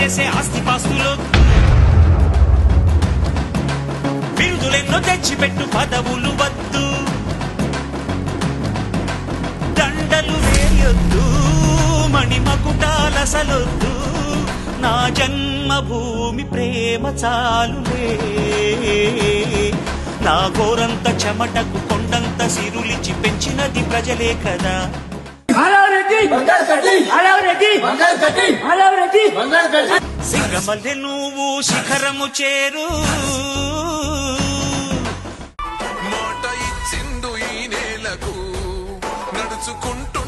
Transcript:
చేసే ఆస్తిపాస్తులో బిరుదులెన్నో తెచ్చిపెట్టు పదవులు వద్దు, దండలు వేయొద్దు, మణిమకుటాలసలొద్దు, నా జన్మభూమి ప్రేమ చాలులే. నా గోరంత చెమటకు కొండంత సిరులిచి పెంచినది ప్రజలే కదా. సింగమల్లె నువ్వు శిఖరము చేరు, మాట ఇచ్చిందు ఈ నేలకు నడుచుకుంటూ